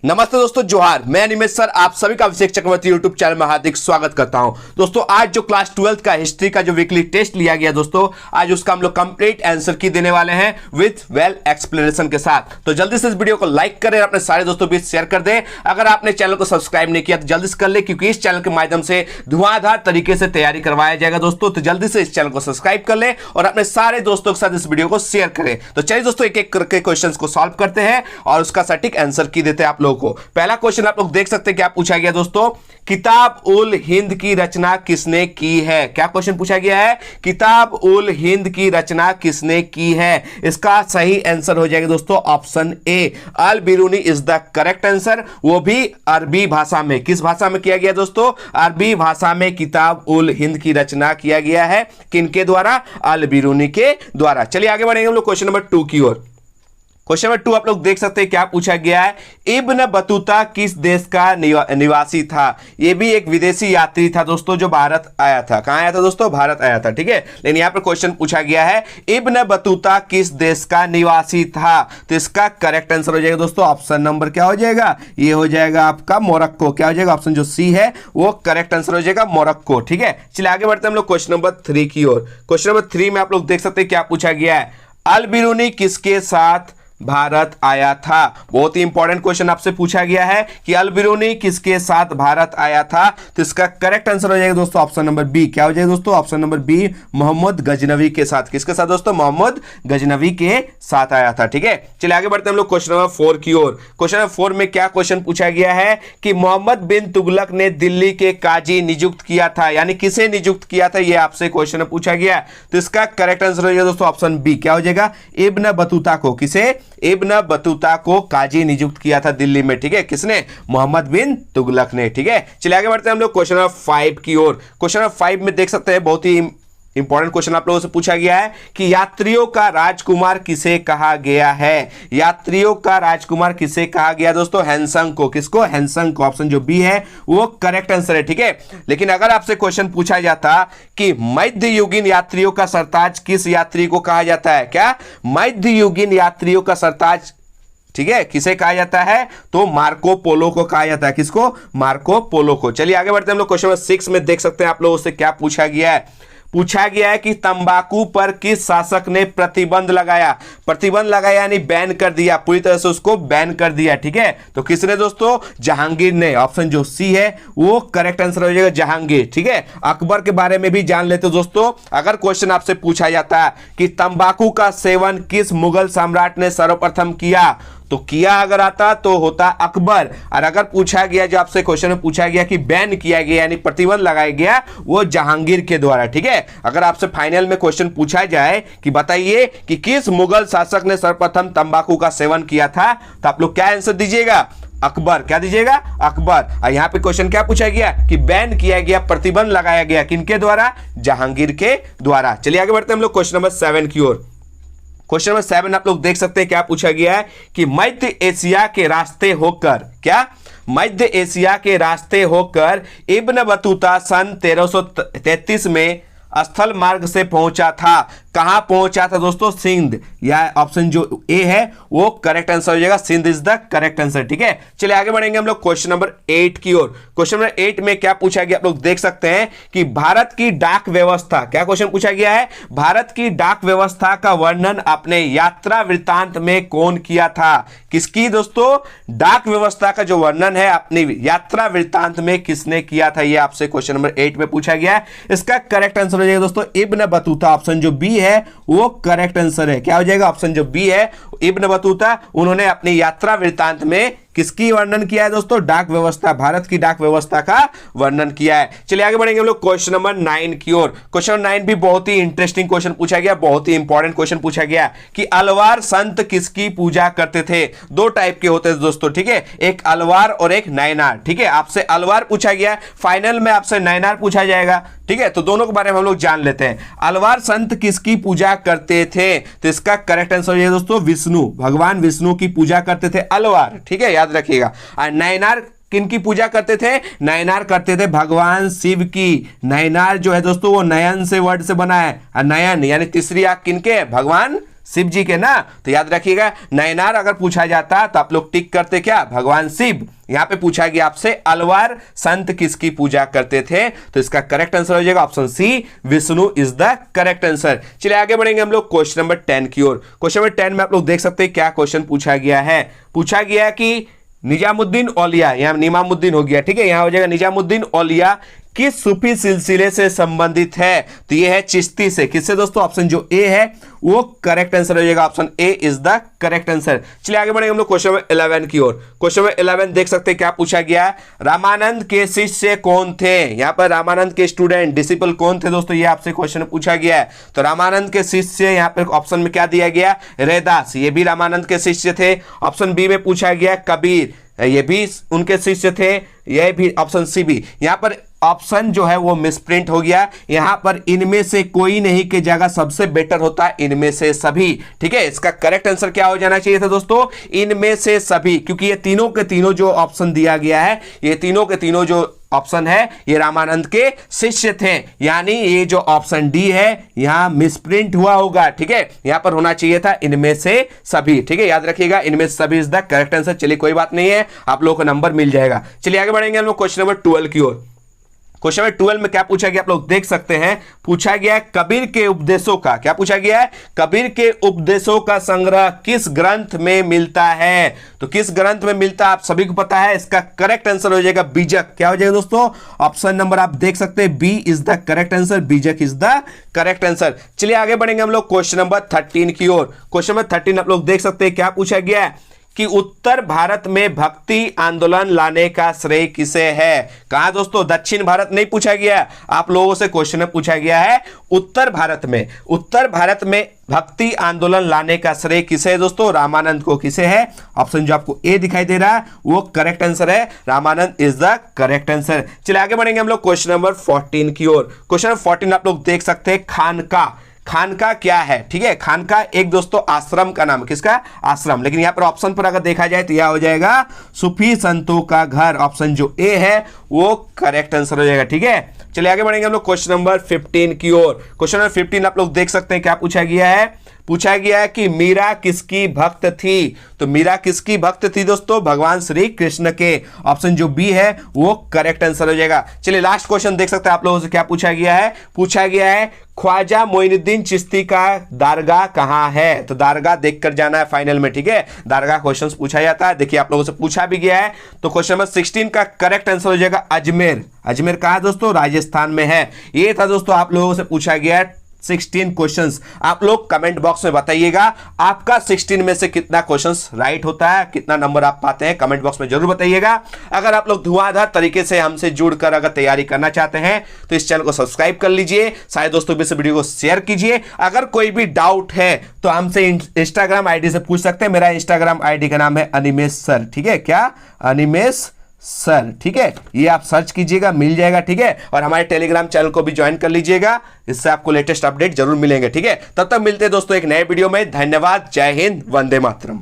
नमस्ते दोस्तों, जोहार। मैं निमेश सर आप सभी का अभिषेक चक्रवर्ती यूट्यूब चैनल में हार्दिक स्वागत करता हूं। दोस्तों आज जो क्लास 12th का हिस्ट्री का जो वीकली टेस्ट लिया गया दोस्तों, आज उसका हम लोग कंप्लीट आंसर की देने वाले हैं विथ वेल एक्सप्लेनेशन के साथ। तो जल्दी से इस वीडियो को लाइक करें, अपने सारे दोस्तों बीच शेयर कर दें। अगर आपने चैनल को सब्सक्राइब नहीं किया तो जल्दी से कर ले, क्योंकि इस चैनल के माध्यम से धुआंधार तरीके से तैयारी करवाया जाएगा दोस्तों। तो जल्दी से इस चैनल को सब्सक्राइब कर ले और अपने सारे दोस्तों के साथ इस वीडियो को शेयर करें। तो चलिए दोस्तों एक एक करके क्वेश्चन को सॉल्व करते हैं और उसका सटीक आंसर की देते हैं आप लोगों को। पहला क्वेश्चन आप लोग देख सकते हैं क्या पूछा गया दोस्तों, किताब उल हिंद की रचना किसने की है। क्या क्वेश्चन पूछा गया है, किताब उल हिंद की रचना किसने की है। इसका सही आंसर हो जाएगा दोस्तों option A, Al Biruni is the correct answer. वो भी अरबी भाषा में। किस भाषा में किया गया दोस्तों, अरबी भाषा में किताब उल हिंद की रचना किया गया है। किनके द्वारा, अल बिरूनी के द्वारा। चलिए आगे बढ़ेंगे हम लोग क्वेश्चन नंबर 2 की ओर। क्वेश्चन नंबर 2 आप लोग देख सकते हैं क्या पूछा गया है, इब्न बतूता किस देश का निवासी था। यह भी एक विदेशी यात्री था दोस्तों जो भारत आया था। कहां आया था दोस्तों, भारत आया था, ठीक है। लेकिन यहां पर क्वेश्चन पूछा गया है इब्न बतूता किस देश का निवासी था। तो इसका करेक्ट आंसर हो जाएगा दोस्तों ऑप्शन नंबर क्या हो जाएगा, ये हो जाएगा आपका मोरक्को। क्या हो जाएगा, ऑप्शन जो सी है वो करेक्ट आंसर हो जाएगा मोरक्को, ठीक है। चलिए आगे बढ़ते हैं हम लोग क्वेश्चन नंबर 3 की ओर। क्वेश्चन नंबर 3 में आप लोग देख सकते हैं क्या पूछा गया है, अल बिरूनी किसके साथ भारत आया था। बहुत ही इंपॉर्टेंट क्वेश्चन आपसे पूछा गया है कि अल बिरूनी किसके साथ भारत आया था। तो इसका करेक्ट आंसर हो जाएगा दोस्तों ऑप्शन नंबर बी। क्या हो जाएगा दोस्तों, option number B, Mohammad Ghaznavi के साथ। किसके साथ दोस्तों, मोहम्मद गजनवी के साथ आया था, ठीक है। चलिए आगे बढ़ते हैं हम लोग क्वेश्चन नंबर 4 की ओर। क्वेश्चन नंबर 4 में क्या क्वेश्चन पूछा गया है कि मोहम्मद बिन तुगलक ने दिल्ली के काजी नियुक्त किया था, यानी किसे नियुक्त किया था, यह आपसे क्वेश्चन में पूछा गया। तो इसका करेक्ट आंसर हो जाएगा दोस्तों ऑप्शन बी। क्या हो जाएगा, इब्न बतूता को, किसे, इब्न बतूता को काजी नियुक्त किया था दिल्ली में, ठीक है। किसने, मोहम्मद बिन तुगलक ने, ठीक है। चलिए आगे बढ़ते हैं हम लोग क्वेश्चन नंबर 5 की ओर। क्वेश्चन नंबर 5 में देख सकते हैं बहुत ही इंपॉर्टेंट क्वेश्चन आप लोगों से पूछा गया है कि यात्रियों का राजकुमार किसे कहा गया है। यात्रियों का राजकुमार किसे कहा गया दोस्तों, हैंसंग को। किसको, हैंसंग को। ऑप्शन जो बी है वो करेक्ट आंसर है, ठीक है। लेकिन अगर आपसे क्वेश्चन पूछा जाता कि मध्ययुगीन यात्रियों का सरताज किस यात्री को कहा जाता है, क्या मध्ययुगीन यात्रियों का सरताज, ठीक है, किसे कहा जाता है, तो मार्को पोलो को कहा जाता है। किसको, मार्को पोलो को। चलिए आगे बढ़ते हैं हम लोग क्वेश्चन नंबर 6 में देख सकते हैं आप लोगों से क्या पूछा गया है। पूछा गया है कि तंबाकू पर किस शासक ने प्रतिबंध लगाया। प्रतिबंध लगाया यानी बैन कर दिया, पूरी तरह से उसको बैन कर दिया, ठीक है। तो किसने दोस्तों, जहांगीर ने। ऑप्शन जो सी है वो करेक्ट आंसर हो जाएगा जहांगीर, ठीक है। अकबर के बारे में भी जान लेते दोस्तों। अगर क्वेश्चन आपसे पूछा जाता है कि तंबाकू का सेवन किस मुगल सम्राट ने सर्वप्रथम किया, तो किया अगर आता तो होता अकबर। और अगर पूछा गया, जो आपसे क्वेश्चन में पूछा गया कि बैन किया गया यानी प्रतिबंध लगाया गया, वो जहांगीर के द्वारा, ठीक है। अगर आपसे फाइनल में क्वेश्चन पूछा जाए कि बताइए कि किस मुगल शासक ने सर्वप्रथम तंबाकू का सेवन किया था, तो आप लोग क्या आंसर दीजिएगा, अकबर। क्या दीजिएगा, अकबर। और यहां पे क्वेश्चन क्या पूछा गया कि बैन किया गया, प्रतिबंध लगाया गया, किनके द्वारा, जहांगीर के द्वारा। चलिए आगे बढ़ते हैं हम लोग क्वेश्चन नंबर 7 की ओर। क्वेश्चन नंबर 7 आप लोग देख सकते हैं क्या पूछा गया है कि मध्य एशिया के रास्ते होकर, क्या मध्य एशिया के रास्ते होकर इब्न बतूता सन 1333 में स्थल मार्ग से पहुंचा था। कहां पहुंचा था दोस्तों, सिंध। या ऑप्शन जो ए है वो करेक्ट आंसर हो जाएगा, Sindh is the correct answer, ठीक है। चलिए आगे बढ़ेंगे हम लोग क्वेश्चन नंबर 8 की ओर। क्वेश्चन नंबर 8 में क्या पूछा गया आप लोग देख सकते हैं कि भारत की डाक व्यवस्था, क्या क्वेश्चन पूछा गया है, भारत की डाक व्यवस्था का वर्णन अपने यात्रा वृत्तांत में कौन किया था। किसकी दोस्तों, डाक व्यवस्था का जो वर्णन है अपनी यात्रा वृत्तांत में किसने किया था, यह आपसे क्वेश्चन नंबर 8 में पूछा गया है। इसका करेक्ट आंसर हो जाएगा दोस्तों इब्न बतूता। ऑप्शन जो बी है वो करेक्ट आंसर है। क्या हो जाएगा, ऑप्शन जो बी है, इब्न बतूता, उन्होंने अपनी यात्रा वृत्तांत में किसकी वर्णन किया है दोस्तों, डाक व्यवस्था, भारत की डाक व्यवस्था का वर्णन किया है। चलिए आगे बढ़ेंगे हम लोग क्वेश्चन नंबर 9 की ओर। क्वेश्चन नंबर 9 भी बहुत ही इंटरेस्टिंग क्वेश्चन पूछा गया, बहुत ही इंपॉर्टेंट क्वेश्चन पूछा गया कि अलवार संत किसकी पूजा करते थे। दो टाइप के होते हैं दोस्तों, ठीक है, एक अलवार और एक नयनार, ठीक है। आपसे अलवार पूछा गया, फाइनल में आपसे नयनार पूछा जाएगा, ठीक है। तो दोनों के बारे में हम लोग जान लेते हैं। अलवार संत किसकी पूजा करते थे, तो इसका करेक्ट आंसर है दोस्तों विष्णु, भगवान विष्णु की पूजा करते थे अलवार, ठीक है, याद रखिएगा। और नयनार किनकी पूजा करते थे, नयनार करते थे भगवान शिव की। नयनार जो है दोस्तों वो नयन से वर्ड से बना है, और नयन यानी तीसरी आंख किनके, भगवान शिव जी के ना, तो याद रखिएगा नयनार अगर पूछा जाता तो आप लोग टिक करते क्या, भगवान शिव। यहां पे पूछा गया आपसे अलवार संत किसकी पूजा करते थे, तो इसका करेक्ट आंसर हो जाएगा option C, Vishnu is the correct answer. चलिए आगे बढ़ेंगे हम लोग क्वेश्चन नंबर 10 की ओर। क्वेश्चन नंबर 10 में आप लोग देख सकते हैं क्या क्वेश्चन पूछा गया है। पूछा गया कि निजामुद्दीन औलिया, यहां निमामुद्दीन हो गया, ठीक है, यहां हो जाएगा निजामुद्दीन औलिया किस सूफी सिलसिले से संबंधित है, तो ये है चिश्ती से। किससे दोस्तों, ऑप्शन जो ए है वो करेक्ट आंसर हो जाएगा, option A is the correct answer. चलिए आगे बढ़ेंगे हम लोग क्वेश्चन नंबर 11 की ओर। क्वेश्चन नंबर 11 देख सकते हैं क्या पूछा गया, रामानंद के शिष्य कौन थे। यहां पर रामानंद के स्टूडेंट डिसिपल कौन थे दोस्तों, ये आपसे क्वेश्चन पूछा गया है। तो रामानंद के शिष्य यहां पर ऑप्शन में क्या दिया गया, रैदास, ये भी रामानंद के शिष्य थे। ऑप्शन बी में पूछा गया कबीर, ये भी उनके शिष्य थे, यह भी ऑप्शन सी भी। यहां पर ऑप्शन जो है वो मिसप्रिंट हो गया, यहां पर इनमें से कोई नहीं की जगह सबसे बेटर होता है इनमें से सभी, ठीक है। इसका करेक्ट आंसर क्या हो जाना चाहिए था दोस्तों, इनमें से सभी, क्योंकि ये तीनों के तीनों जो ऑप्शन दिया गया है, ये तीनों के तीनों जो ऑप्शन है ये रामानंद के शिष्य थे, यानी ये जो ऑप्शन डी है यहां मिसप्रिंट हुआ होगा, ठीक है। यहां पर होना चाहिए था इनमें से सभी, ठीक है, याद रखिएगा इनमें से सभी इज द करेक्ट आंसर। चलिए कोई बात नहीं है, आप लोगों को नंबर मिल जाएगा। चलिए आगे बढ़ेंगे हम लोग क्वेश्चन नंबर 12 की ओर। क्वेश्चन नंबर 12 में क्या पूछा गया आप लोग देख सकते हैं, पूछा गया है कबीर के उपदेशों का, क्या पूछा गया है, कबीर के उपदेशों का संग्रह किस ग्रंथ में मिलता है। तो किस ग्रंथ में मिलता है आप सभी को पता है, इसका करेक्ट आंसर हो जाएगा बीजक। क्या हो जाएगा दोस्तों, ऑप्शन नंबर आप देख सकते हैं B is the correct answer, Bijak is the correct answer. चलिए आगे बढ़ेंगे हम लोग क्वेश्चन नंबर 13 की ओर। क्वेश्चन नंबर 13 आप लोग देख सकते हैं क्या पूछा गया है कि उत्तर भारत में भक्ति आंदोलन लाने का श्रेय किसे है। कहा दोस्तों, दक्षिण भारत नहीं पूछा गया, आप लोगों से क्वेश्चन में पूछा गया है उत्तर भारत में भक्ति आंदोलन लाने का श्रेय किसे है दोस्तों, रामानंद को किसे है। ऑप्शन जो आपको ए दिखाई दे रहा है वो करेक्ट आंसर है, Ramanand is the correct answer. चलिए आगे बढ़ेंगे हम लोग क्वेश्चन नंबर 14 की ओर। क्वेश्चन नंबर 14 आप लोग देख सकते हैं खानका, खानका क्या है, ठीक है। खानका एक दोस्तों आश्रम का नाम, किसका, आश्रम, लेकिन यहां पर ऑप्शन पर अगर देखा जाए तो यह हो जाएगा सूफी संतों का घर, ऑप्शन जो ए है वो करेक्ट आंसर हो जाएगा, ठीक है। चलिए आगे बढ़ेंगे हम लोग क्वेश्चन नंबर 15 की ओर। क्वेश्चन नंबर 15 आप लोग देख सकते हैं क्या पूछा गया है, पूछा गया है कि मीरा किसकी भक्त थी। तो मीरा किसकी भक्त थी दोस्तों, भगवान श्री कृष्ण के, ऑप्शन जो बी है वो करेक्ट आंसर हो जाएगा। चलिए लास्ट क्वेश्चन देख सकते हैं आप लोगों से क्या पूछा गया है, पूछा गया है ख्वाजा मोइनुद्दीन चिश्ती का दारगाह कहां है। तो दारगाह देखकर जाना है फाइनल में, ठीक है, दारगाह क्वेश्चंस पूछा जाता है, देखिए आप लोगों से पूछा भी गया है। तो क्वेश्चन नंबर 16 का करेक्ट आंसर हो जाएगा अजमेर। अजमेर कहां दोस्तों, राजस्थान में है। ये था दोस्तों आप लोगों से पूछा गया 16 क्वेश्चंस। आप लोग कमेंट बॉक्स में बताइएगा आपका 16 में से कितना क्वेश्चंस राइट होता है, कितना नंबर आप पाते हैं, कमेंट बॉक्स में जरूर बताइएगा। अगर आप लोग धुआंधार तरीके से हमसे जुड़कर अगर तैयारी करना चाहते हैं तो इस चैनल को सब्सक्राइब कर लीजिए, सारे दोस्तों भी इस वीडियो को शेयर कीजिए। अगर कोई भी डाउट है तो हमसे इंस्टाग्राम आईडी से पूछ सकते हैं, मेरा इंस्टाग्राम आईडी का नाम है अनिमेश सर, ठीक है, क्या, अनिमेश सर, ठीक है, ये आप सर्च कीजिएगा मिल जाएगा, ठीक है। और हमारे टेलीग्राम चैनल को भी ज्वाइन कर लीजिएगा, इससे आपको लेटेस्ट अपडेट जरूर मिलेंगे, ठीक है। तब तक मिलते हैं दोस्तों एक नए वीडियो में। धन्यवाद, जय हिंद, वंदे मातरम।